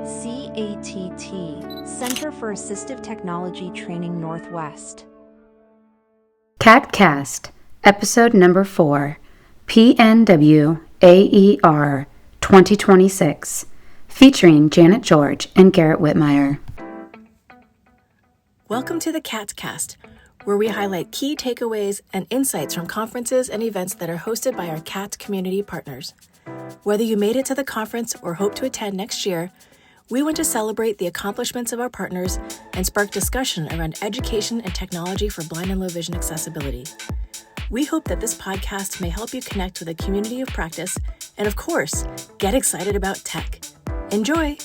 CATT, Center for Assistive Technology Training Northwest. CATT Cast, Episode Number 4, PNW AER 2026, featuring Janet George and Garrett Whitmyre. Welcome to the CATT Cast, where we highlight key takeaways and insights from conferences and events that are hosted by our CATT community partners. Whether you made it to the conference or hope to attend next year, we want to celebrate the accomplishments of our partners and spark discussion around education and technology for blind and low vision accessibility. We hope that this podcast may help you connect with a community of practice and, of course, get excited about tech. Enjoy!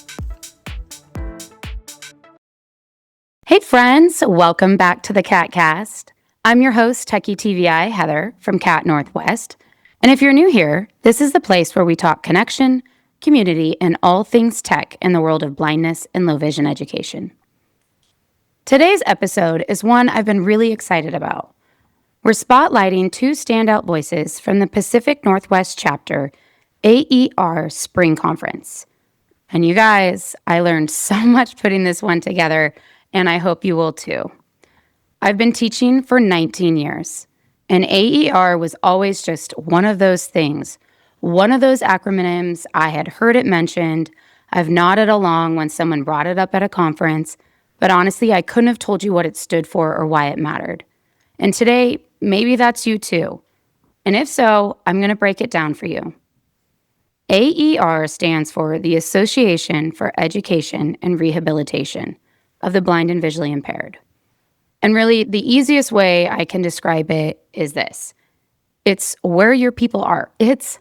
Hey friends, welcome back to the CATT Cast. I'm your host, Techie TVI, Heather, from CATT Northwest. And if you're new here, this is the place where we talk connection, community, and all things tech in the world of blindness and low vision education. Today's episode is one I've been really excited about. We're spotlighting two standout voices from the Pacific Northwest Chapter AER Spring Conference. And you guys, I learned so much putting this one together, and I hope you will too. I've been teaching for 19 years, and AER was always just one of those things, one of those acronyms. I had heard it mentioned. I've nodded along when someone brought it up at a conference, but honestly, I couldn't have told you what it stood for or why it mattered. And today, maybe that's you too. And if so, I'm going to break it down for you. AER stands for the Association for Education and Rehabilitation of the Blind and Visually Impaired. And really, the easiest way I can describe it is this. It's where your people are. It's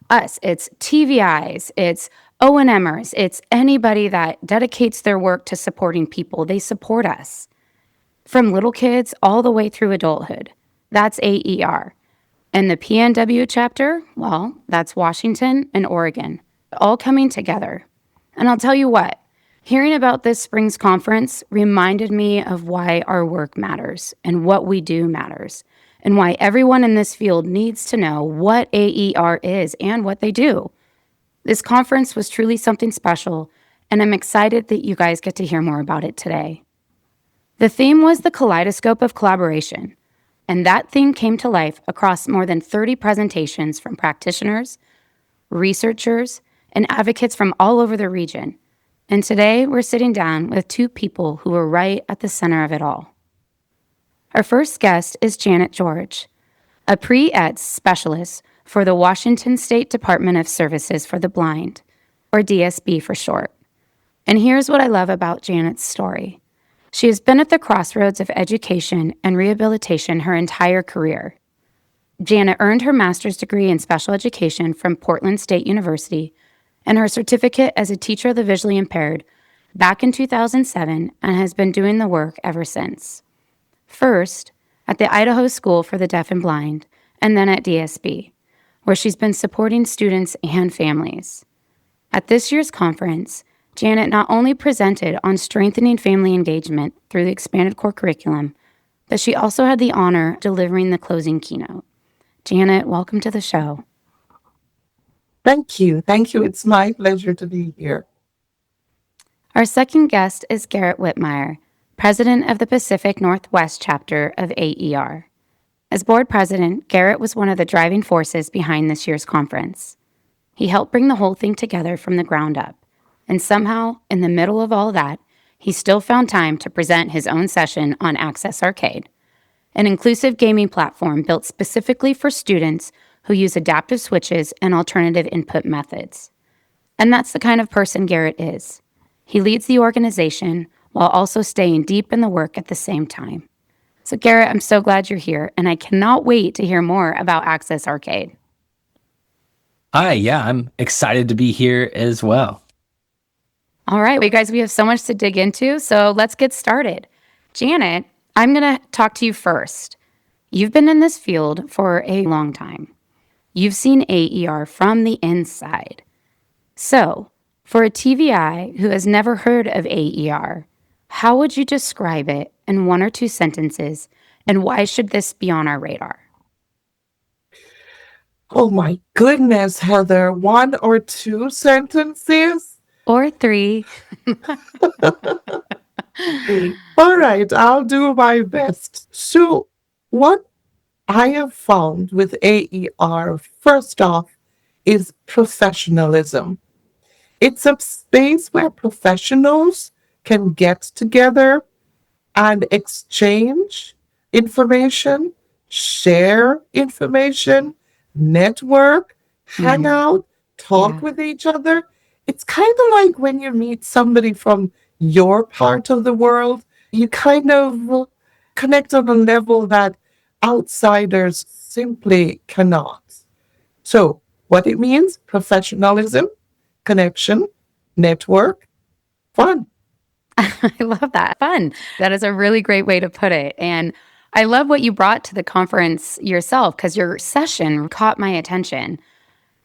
us. It's TVIs. It's O&Mers. It's anybody that dedicates their work to supporting people. They support us. From little kids all the way through adulthood. That's AER. And the PNW chapter, well, that's Washington and Oregon, all coming together. And I'll tell you what, hearing about this spring's conference reminded me of why our work matters and what we do matters, and why everyone in this field needs to know what AER is and what they do. This conference was truly something special, and I'm excited that you guys get to hear more about it today. The theme was the Kaleidoscope of Collaboration, and that theme came to life across more than 30 presentations from practitioners, researchers, and advocates from all over the region. And today, we're sitting down with two people who were right at the center of it all. Our first guest is Janet George, a pre-EDS specialist for the Washington State Department of Services for the Blind, or DSB for short. And here's what I love about Janet's story. She has been at the crossroads of education and rehabilitation her entire career. Janet earned her master's degree in special education from Portland State University and her certificate as a teacher of the visually impaired back in 2007 and has been doing the work ever since. First, at the Idaho School for the Deaf and Blind, and then at DSB, where she's been supporting students and families. At this year's conference, Janet not only presented on strengthening family engagement through the expanded core curriculum, but she also had the honor of delivering the closing keynote. Janet, welcome to the show. Thank you. It's my pleasure to be here. Our second guest is Garrett Whitmyre, president of the Pacific Northwest Chapter of AER. As board president, Garrett was one of the driving forces behind this year's conference. He helped bring the whole thing together from the ground up, and somehow, in the middle of all that, he still found time to present his own session on Access Arcade, an inclusive gaming platform built specifically for students who use adaptive switches and alternative input methods. And that's the kind of person Garrett is. He leads the organization while also staying deep in the work at the same time. So Garrett, I'm so glad you're here, and I cannot wait to hear more about Access Arcade. Hi, yeah, I'm excited to be here as well. All right, well, you guys, we have so much to dig into, so let's get started. Janet, I'm going to talk to you first. You've been in this field for a long time. You've seen AER from the inside. So, for a TVI who has never heard of AER, how would you describe it in one or two sentences, and why should this be on our radar? Oh my goodness, Heather, one or two sentences? or 3. All right, I'll do my best. So, what I have found with AER, first off, is professionalism. It's a space where professionals can get together and exchange information, share information, network, hang Mhm. out, talk Yeah. with each other. It's kind of like when you meet somebody from your part of the world, you kind of connect on a level that outsiders simply cannot. So, what it means professionalism, connection, network, fun. I love that. Fun. That is a really great way to put it. And I love what you brought to the conference yourself because your session caught my attention.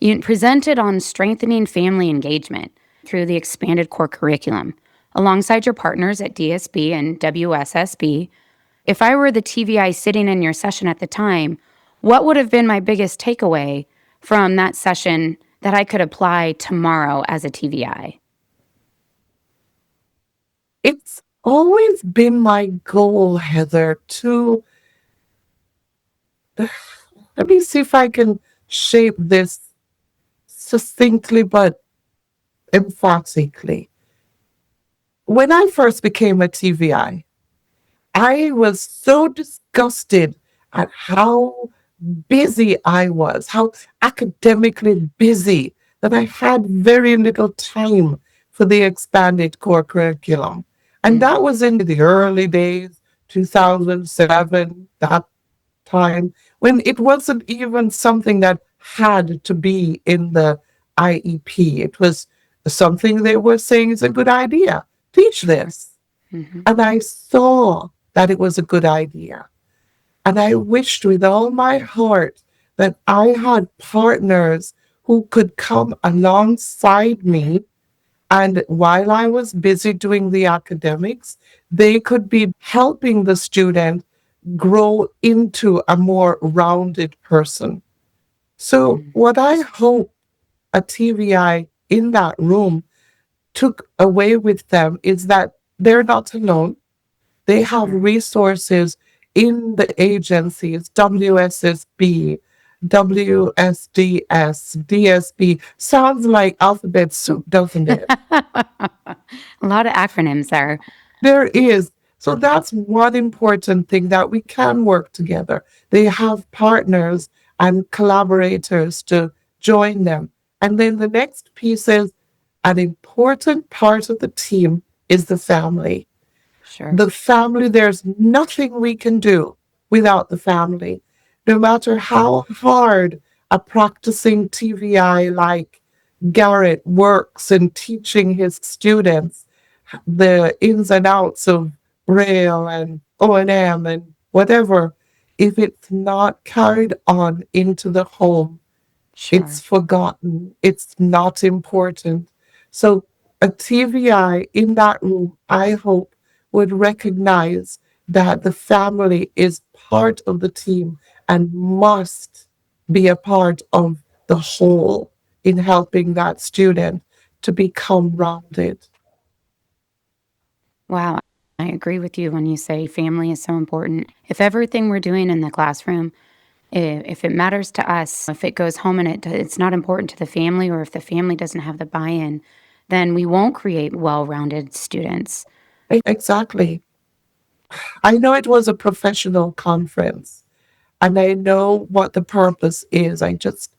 You presented on strengthening family engagement through the expanded core curriculum alongside your partners at DSB and WSSB. If I were the TVI sitting in your session at the time, what would have been my biggest takeaway from that session that I could apply tomorrow as a TVI? It's always been my goal, Heather, to let me see if I can shape this succinctly but emphatically. When I first became a TVI, I was so disgusted at how busy I was, how academically busy, that I had very little time for the expanded core curriculum. And Mm, that was in the early days, 2007, that time, when it wasn't even something that had to be in the IEP. It was something they were saying is a good idea. Teach this. mhm. And I saw that it was a good idea. And I wished with all my heart that I had partners who could come alongside me. And while I was busy doing the academics, they could be helping the student grow into a more rounded person. So, Mm, what I hope a TVI in that room took away with them is that they're not alone. They have sure. resources in the agencies, WSSB, WSDS, DSB. Sounds like alphabet soup, doesn't it? A lot of acronyms there. There is. So that's one important thing that we can work together. They have partners and collaborators to join them. And then the next piece is an important part of the team is the family. Sure. The family, there's nothing we can do without the family. No matter how hard a practicing TVI like Garrett works in teaching his students the ins and outs of Braille and O&M and whatever, if it's not carried on into the home, it's Sure. forgotten. It's not important. So a TVI in that room, I hope, would recognize that the family is part of the team and must be a part of the whole in helping that student to become rounded. Wow. I agree with you when you say family is so important. If everything we're doing in the classroom, if it matters to us, if it goes home and it's not important to the family, or if the family doesn't have the buy-in, then we won't create well-rounded students. Exactly. I know it was a professional conference and I know what the purpose is. I just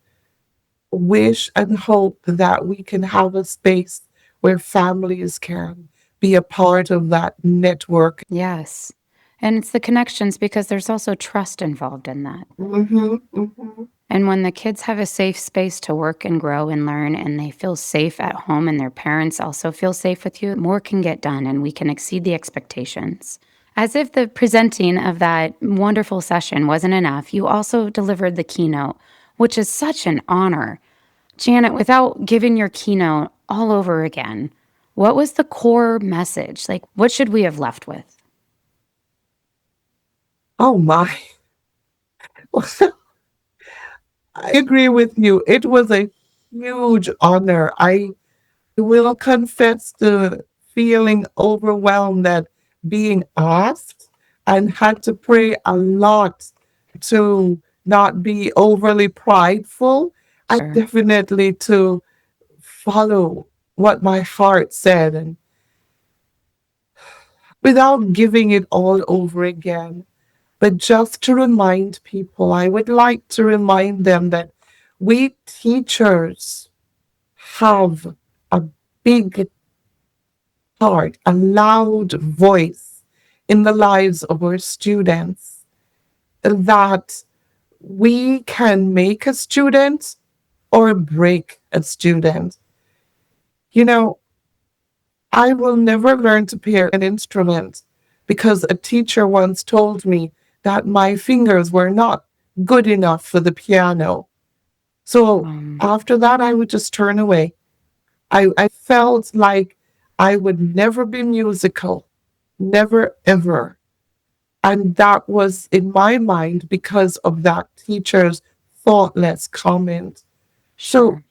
wish and hope that we can have a space where families can be a part of that network. Yes. And it's the connections because there's also trust involved in that. Hmm. Hmm. And when the kids have a safe space to work and grow and learn, and they feel safe at home, and their parents also feel safe with you, more can get done and we can exceed the expectations. As if the presenting of that wonderful session wasn't enough, you also delivered the keynote, which is such an honor. Janet, without giving your keynote all over again, what was the core message? Like, what should we have left with? Oh my. I agree with you. It was a huge honor. I I will confess to feeling overwhelmed at being asked and had to pray a lot to not be overly prideful and Sure. definitely to follow what my heart said and without giving it all over again. But just to remind people, I would like to remind them that we teachers have a big part, a loud voice in the lives of our students, that we can make a student or break a student. You know, I will never learn to play an instrument because a teacher once told me that my fingers were not good enough for the piano. So after that, I would just turn away. I felt like I would never be musical, never ever. And that was in my mind because of that teacher's thoughtless comment. So Sure.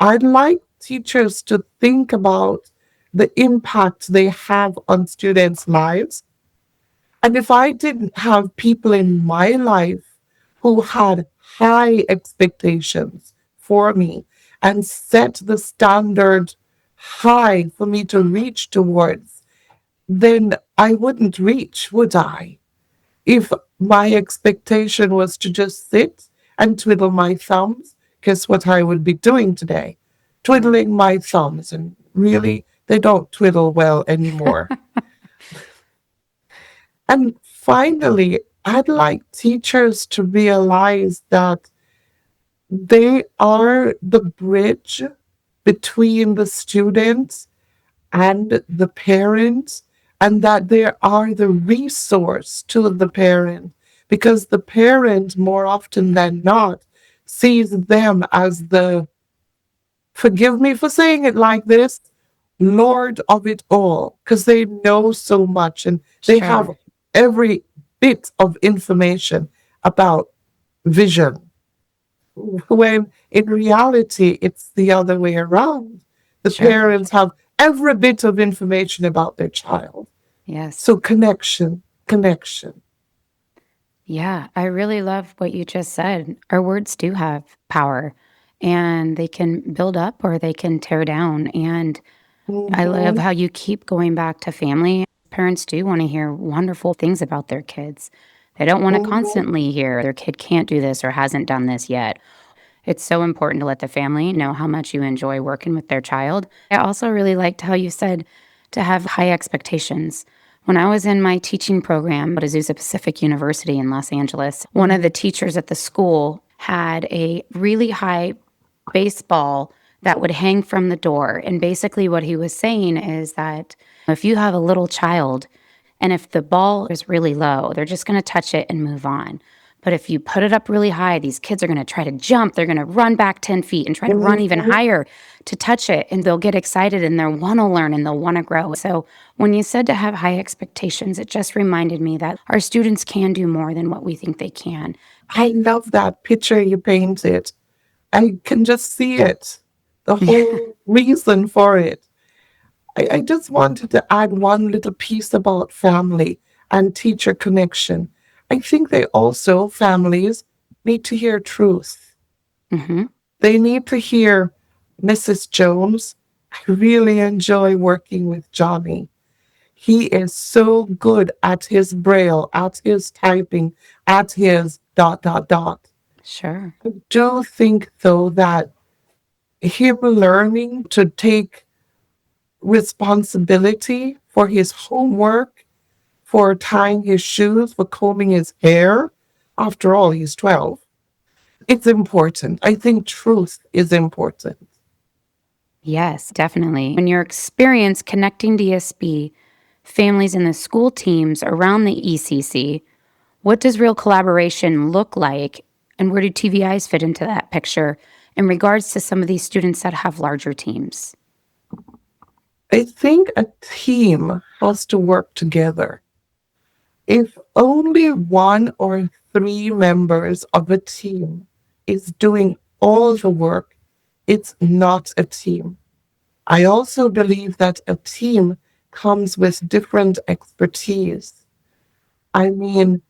I'd like teachers to think about the impact they have on students' lives. And if I didn't have people in my life who had high expectations for me and set the standard high for me to reach towards, then I wouldn't reach, would I? If my expectation was to just sit and twiddle my thumbs, guess what I would be doing today? Twiddling my thumbs, and really, they don't twiddle well anymore. And finally, I'd like teachers to realize that they are the bridge between the students and the parents, and that they are the resource to the parent, because the parent, more often than not, sees them as the, forgive me for saying it like this, Lord of it all, because they know so much and they have Sure. every bit of information about vision. When in reality, it's the other way around. The Sure. parents have every bit of information about their child. Yes. So connection, connection. Yeah, I really love what you just said. Our words do have power and they can build up or they can tear down. And I love Mhm, how you keep going back to family. Parents do want to hear wonderful things about their kids. They don't want to mhm, constantly hear their kid can't do this or hasn't done this yet. It's so important to let the family know how much you enjoy working with their child. I also really liked how you said to have high expectations. When I was in my teaching program at Azusa Pacific University in Los Angeles, one of the teachers at the school had a really high baseball that would hang from the door. And basically, what he was saying is that if you have a little child and if the ball is really low, they're just going to touch it and move on. But if you put it up really high, these kids are going to try to jump. They're going to run back 10 feet and try to run even mhm. higher to touch it. And they'll get excited and they'll want to learn and they'll want to grow. So when you said to have high expectations, it just reminded me that our students can do more than what we think they can. I love that picture you painted. I can just see it, the whole reason for it. I just wanted to add one little piece about family and teacher connection. I think they also, families, need to hear truth. Hmm. They need to hear, Mrs. Jones, I really enjoy working with Johnny. He is so good at his braille, at his typing, at his dot, dot, dot. Sure. I do think, though, that him learning to take responsibility for his homework, for tying his shoes, for combing his hair, after all, he's 12. It's important. I think truth is important. Yes, definitely. When your experience connecting DSB families and the school teams around the ECC, what does real collaboration look like? And where do TVIs fit into that picture in regards to some of these students that have larger teams? I think a team has to work together. If only one or three members of a team is doing all the work, it's not a team. I also believe that a team comes with different expertise. I mean,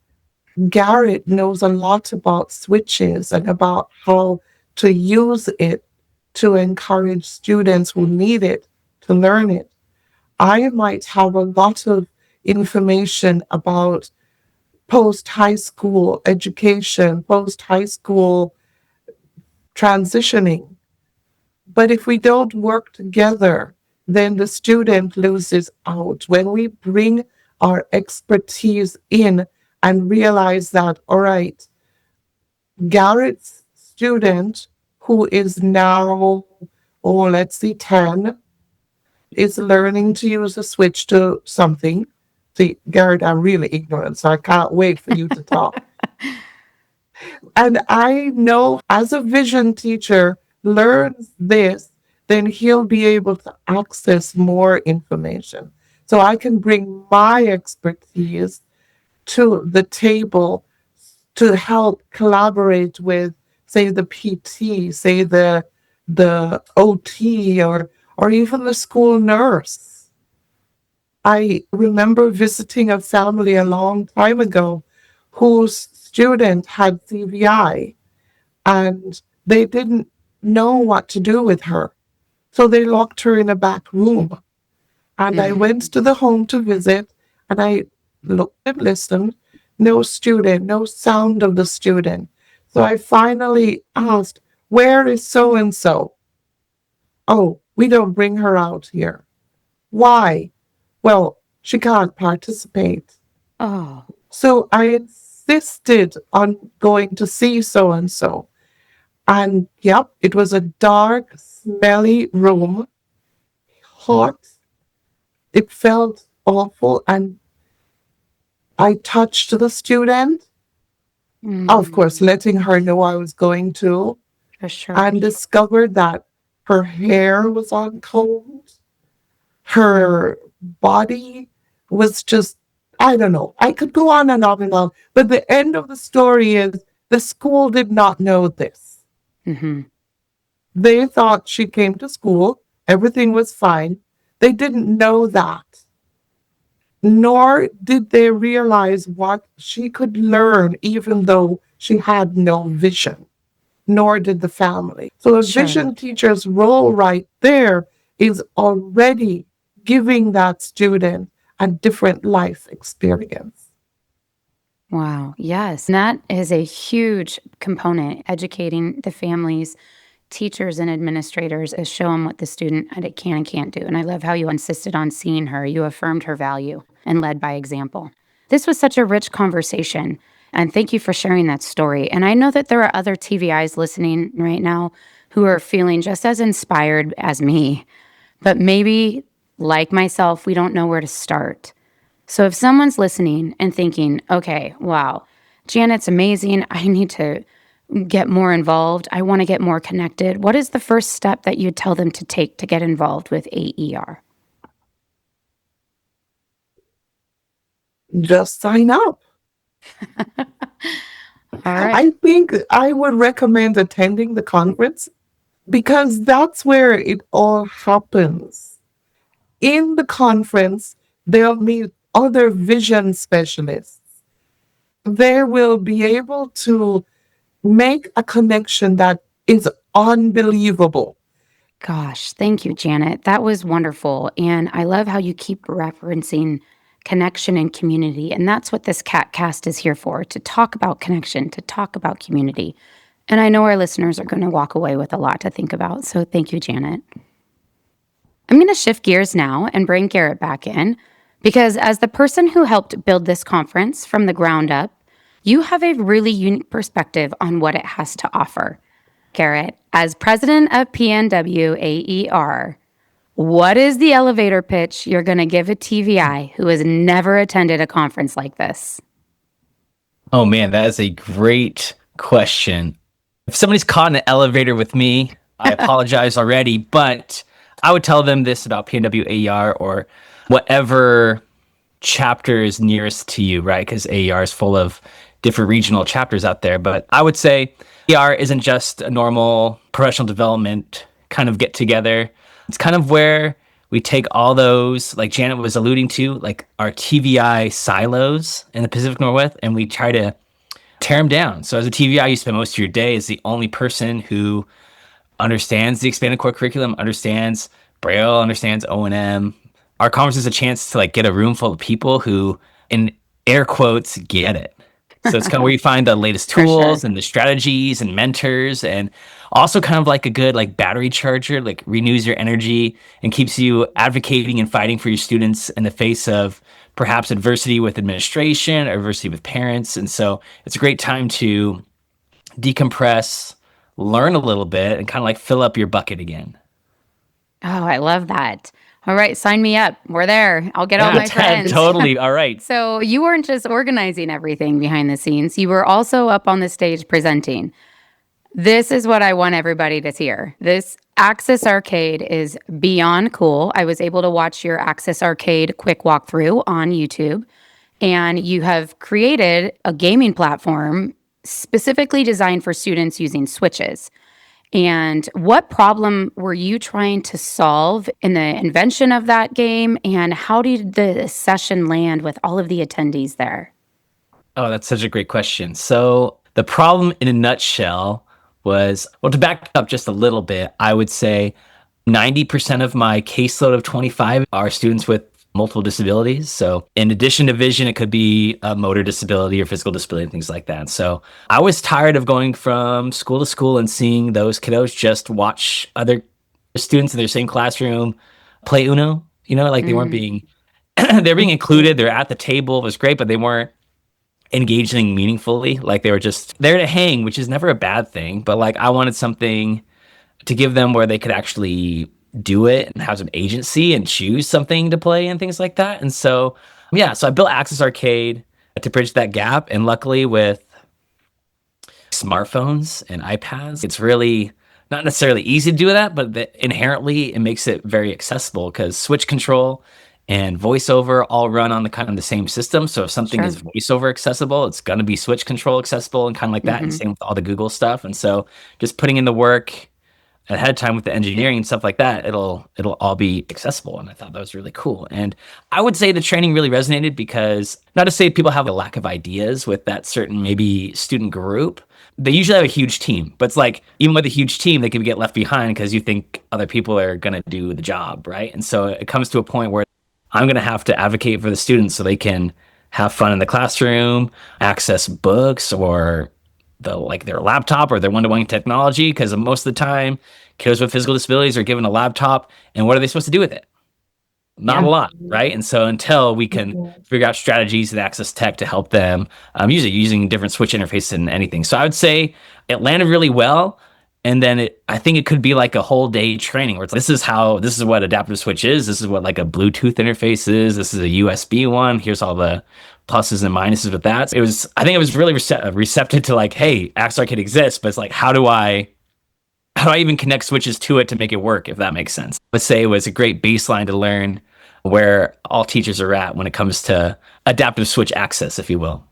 Garrett knows a lot about switches and about how to use it to encourage students who need it to learn it. I might have a lot of information about post high school education, post high school transitioning. But if we don't work together, then the student loses out. When we bring our expertise in and realize that, all right, Garrett's student, who is now, let's see, 10, is learning to use a switch to something. See, Garrett, I'm really ignorant, so I can't wait for you to talk. And I know as a vision teacher learns this, then he'll be able to access more information. So I can bring my expertise to the table to help collaborate with, say, the PT, say the OT, or even the school nurse. I remember visiting a family a long time ago whose student had TVI, and they didn't know what to do with her. So they locked her in a back room. And I went to the home to visit, and I looked and listened. No student, no sound of the student. So I finally asked, "Where is so and so?" "Oh, we don't bring her out here." "Why?" "Well, she can't participate." Oh, So I insisted on going to see so and so. And yep, it was a dark, smelly room, hot. It felt awful. And I touched the student, of course, letting her know I was going to, for sure. and discovered that her hair was uncombed. Her body was just, I don't know. I could go on and on and on. But the end of the story is the school did not know this. Mm-hmm. They thought she came to school, everything was fine. They didn't know that. Nor did they realize what she could learn, even though she had no vision. Nor did the family. So a Sure. vision teacher's role right there is already giving that student a different life experience. Wow. Yes. And that is a huge component, educating the families, teachers, and administrators is show them what the student can and can't do. And I love how you insisted on seeing her. You affirmed her value and led by example. This was such a rich conversation. And thank you for sharing that story. And I know that there are other TVIs listening right now who are feeling just as inspired as me, but maybe like myself, we don't know where to start. So if someone's listening and thinking, okay, wow, Janet's amazing. I need to get more involved. I want to get more connected. What is the first step that you'd tell them to take to get involved with AER? Just sign up. All right. I think I would recommend attending the conference because that's where it all happens. In the conference, they'll meet other vision specialists. They will be able to make a connection that is unbelievable. Gosh, thank you, Janet. That was wonderful. And I love how you keep referencing connection and community. And that's what this CATT Cast is here for, to talk about connection, to talk about community. And I know our listeners are going to walk away with a lot to think about. So thank you, Janet. I'm going to shift gears now and bring Garrett back in because as the person who helped build this conference from the ground up, you have a really unique perspective on what it has to offer. Garrett, as president of PNW AER, what is the elevator pitch you're going to give a TVI who has never attended a conference like this? Oh man, that is a great question. If somebody's caught in an elevator with me, I apologize already, but I would tell them this about PNW AER or whatever chapter is nearest to you, right? Because AER is full of different regional chapters out there. But I would say AER isn't just a normal professional development kind of get together. It's kind of where we take all those, like Janet was alluding to, like our TVI silos in the Pacific Northwest, and we try to tear them down. So as a TVI, you spend most of your day as the only person who understands the expanded core curriculum, understands Braille, understands O&M. Our conference is a chance to like get a room full of people who, in air quotes, get it. So it's kind of where you find the latest tools and the strategies and mentors, and also kind of like a good like battery charger, like renews your energy and keeps you advocating and fighting for your students in the face of perhaps adversity with administration or adversity with parents. And so it's a great time to decompress, learn a little bit, and kind of like fill up your bucket again. Oh, I love that. All right, sign me up. We're there. I'll get all my friends. Totally. All right. So you weren't just organizing everything behind the scenes. You were also up on the stage presenting. This is what I want everybody to hear. This Access Arcade is beyond cool. I was able to watch your Access Arcade quick walkthrough on YouTube, and you have created a gaming platform specifically designed for students using switches. And what problem were you trying to solve in the invention of that game? And how did the session land with all of the attendees there? Oh, that's such a great question. So the problem in a nutshell was, well, to back up just a little bit, I would say 90% of my caseload of 25 are students with multiple disabilities. So in addition to vision, it could be a motor disability or physical disability and things like that. So I was tired of going from school to school and seeing those kiddos just watch other students in their same classroom play Uno, like they weren't being, they're being included. They're at the table. It was great, but they weren't engaging meaningfully. Like they were just there to hang, which is never a bad thing. But like I wanted something to give them where they could actually do it and have some agency and choose something to play and things like that. And so, so I built Access Arcade to bridge that gap. And luckily with smartphones and iPads, it's really not necessarily easy to do that, but inherently it makes it very accessible because switch control and voiceover all run on the kind of the same system. So if something is voiceover accessible, it's going to be switch control accessible and kind of like that. And same with all the Google stuff. And so just putting in the work ahead of time with the engineering and stuff like that, it'll all be accessible. And I thought that was really cool. And I would say the training really resonated because, not to say people have a lack of ideas with that certain maybe student group, they usually have a huge team. But it's like, even with a huge team, they can get left behind because you think other people are going to do the job, right? And so it comes to a point where I'm going to have to advocate for the students so they can have fun in the classroom, access books or their laptop or their one-to-one technology, because most of the time kiddos with physical disabilities are given a laptop, and what are they supposed to do with it? Not a lot, right? And so until we can figure out strategies and access tech to help them, usually using different switch interfaces and anything. So I would say it landed really well. And then I think it could be like a whole day training where it's like, this is what adaptive switch is. This is what like a Bluetooth interface is. This is a USB one. Here's all the pluses and minuses with that. I think it was really receptive to like, hey, Access Arcade exists, but it's like, how do I even connect switches to it to make it work, if that makes sense? Let's say it was a great baseline to learn where all teachers are at when it comes to adaptive switch access, if you will.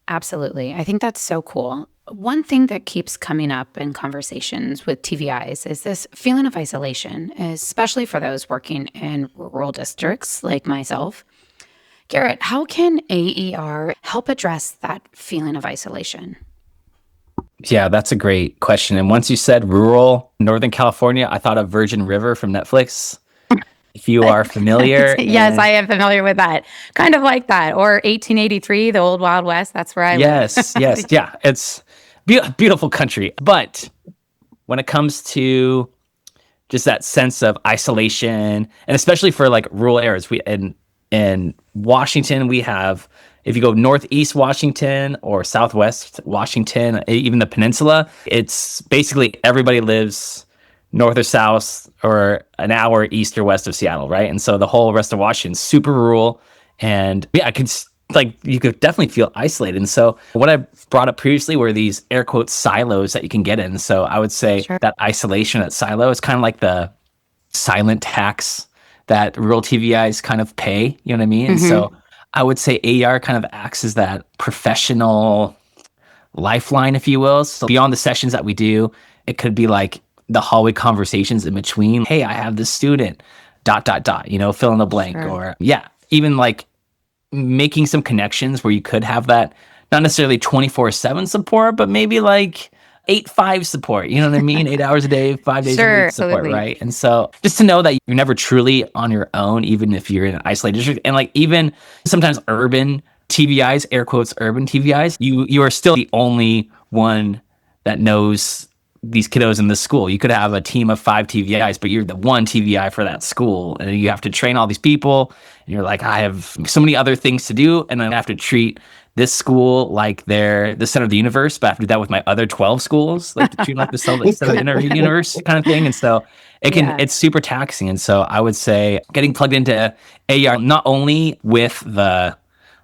Absolutely. I think that's so cool. One thing that keeps coming up in conversations with TVIs is this feeling of isolation, especially for those working in rural districts like myself. Garrett, how can AER help address that feeling of isolation? Yeah, that's a great question. And once you said rural Northern California, I thought of Virgin River from Netflix. If you are familiar. Yes, I am familiar with that. Kind of like that. Or 1883, the old Wild West. That's where I live. Yes. Yeah. It's beautiful country. But when it comes to just that sense of isolation, and especially for like rural areas, in Washington, we have, if you go northeast Washington or southwest Washington, even the peninsula, it's basically everybody lives north or south or an hour east or west of Seattle, right? And so the whole rest of Washington's super rural. And yeah, you could definitely feel isolated. And so what I brought up previously were these air quotes silos that you can get in. So I would say that isolation, that silo is kind of like the silent tax that rural TVIs kind of pay, you know what I mean? And so I would say AER kind of acts as that professional lifeline, if you will. So beyond the sessions that we do, it could be like the hallway conversations in between. Hey, I have this student, ... fill in the blank. Sure. Or even like making some connections where you could have that, not necessarily 24/7 support, but maybe like 8/5 support. You know what I mean? 8 hours a day, 5 days a Sure, week support, absolutely. right? And so just to know that you're never truly on your own, even if you're in an isolated district, and like even sometimes urban TVIs, air quotes, urban TVIs, you are still the only one that knows these kiddos in this school. You could have a team of 5 TVIs, but you're the one TVI for that school. And you have to train all these people. And you're like, I have so many other things to do. And I have to treat this school like they're the center of the universe, but I have to do that with my other 12 schools, like to treat them like the center of the universe kind of thing. And so it's super taxing. And so I would say getting plugged into AER, not only with the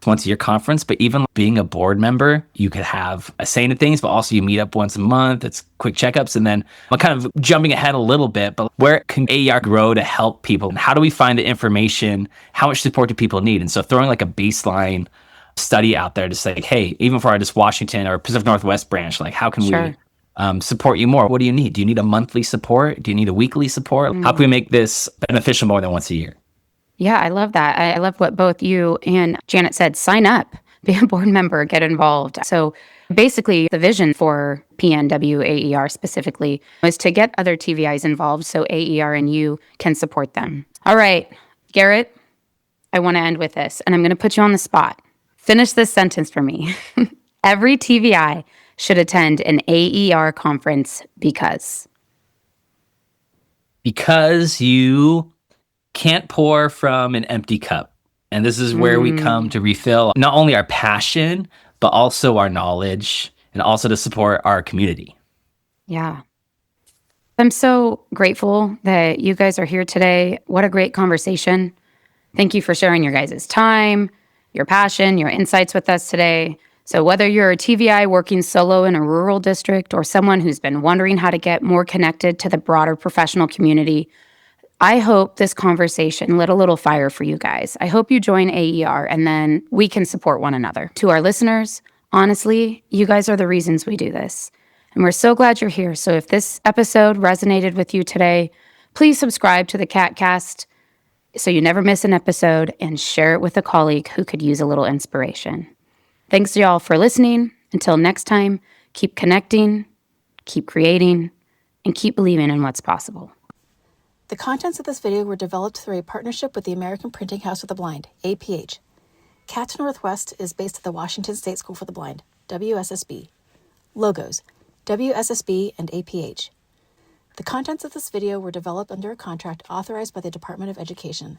once a year conference, but even being a board member, you could have a say in things, but also you meet up once a month. It's quick checkups. And then I'm kind of jumping ahead a little bit, but where can AER grow to help people? How do we find the information? How much support do people need? And so throwing like a baseline study out there to say, hey, even for our just Washington or Pacific Northwest branch, like how can we support you more? What do you need? Do you need a monthly support? Do you need a weekly support? How can we make this beneficial more than once a year? Yeah, I love that. I love what both you and Janet said. Sign up, be a board member, get involved. So basically, the vision for PNW AER specifically was to get other TVIs involved so AER and you can support them. All right, Garrett, I want to end with this, and I'm going to put you on the spot. Finish this sentence for me. Every TVI should attend an AER conference because you can't pour from an empty cup. And this is where we come to refill not only our passion, but also our knowledge and also to support our community. Yeah. I'm so grateful that you guys are here today. What a great conversation. Thank you for sharing your guys' time, your passion, your insights with us today. So whether you're a TVI working solo in a rural district or someone who's been wondering how to get more connected to the broader professional community, I hope this conversation lit a little fire for you guys. I hope you join AER and then we can support one another. To our listeners, honestly, you guys are the reasons we do this. And we're so glad you're here. So if this episode resonated with you today, please subscribe to the CATT Cast so you never miss an episode and share it with a colleague who could use a little inspiration. Thanks to y'all for listening. Until next time, keep connecting, keep creating, and keep believing in what's possible. The contents of this video were developed through a partnership with the American Printing House of the Blind, APH. CATT Northwest is based at the Washington State School for the Blind, WSSB. Logos, WSSB and APH. The contents of this video were developed under a contract authorized by the Department of Education.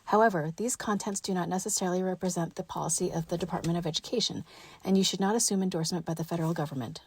However, these contents do not necessarily represent the policy of the Department of Education, and you should not assume endorsement by the federal government.